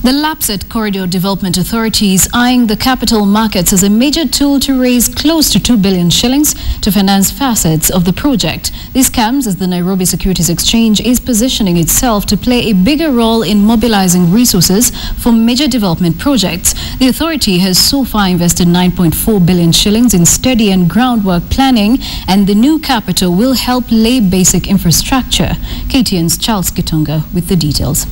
The Lapsset Corridor Development Authority is eyeing the capital markets as a major tool to raise close to 2 billion shillings to finance facets of the project. This comes as the Nairobi Securities Exchange is positioning itself to play a bigger role in mobilizing resources for major development projects. The authority has so far invested 9.4 billion shillings in study and groundwork planning, and the new capital will help lay basic infrastructure. KTN's Charles Kitonga with the details.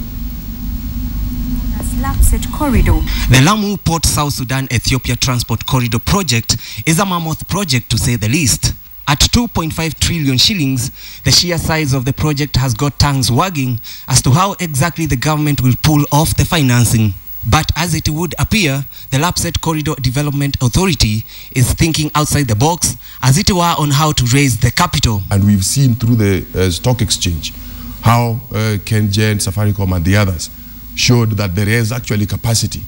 Lapsset Corridor. The Lamu Port South Sudan Ethiopia Transport Corridor project is a mammoth project to say the least. At 2.5 trillion shillings, the sheer size of the project has got tongues wagging as to how exactly the government will pull off the financing. But as it would appear, the Lapsset Corridor Development Authority is thinking outside the box, as it were, on how to raise the capital. And we've seen through the stock exchange how KenGen, Safaricom and the others showed that there is actually capacity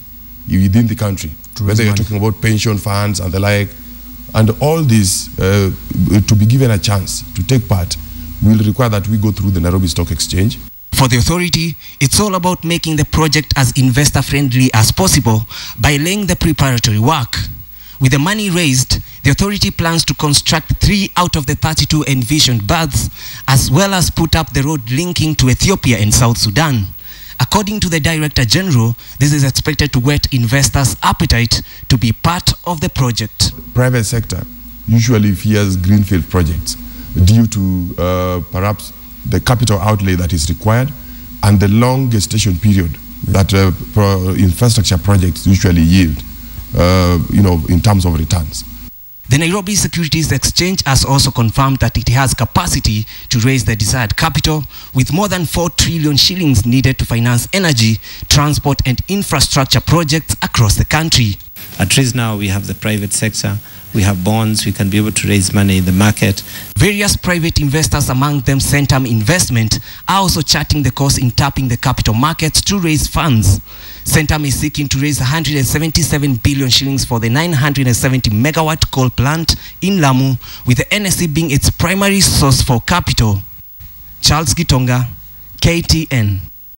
within the country, whether you're talking about pension funds and the like, and all this to be given a chance to take part will require that we go through the Nairobi Stock Exchange. For the authority, it's all about making the project as investor-friendly as possible by laying the preparatory work. With the money raised, the authority plans to construct 3 out of the 32 envisioned berths, as well as put up the road linking to Ethiopia and South Sudan. According to the Director General, this is expected to whet investors' appetite to be part of the project. Private sector usually fears greenfield projects due to perhaps the capital outlay that is required and the long gestation period that infrastructure projects usually yield, in terms of returns. The Nairobi Securities Exchange has also confirmed that it has capacity to raise the desired capital, with more than 4 trillion shillings needed to finance energy, transport and infrastructure projects across the country. At least now we have the private sector, we have bonds, we can be able to raise money in the market. Various private investors, among them Centum Investment, are also charting the course in tapping the capital markets to raise funds. Centum is seeking to raise 177 billion shillings for the 970 megawatt coal plant in Lamu, with the NSE being its primary source for capital. Charles Kitonga, KTN.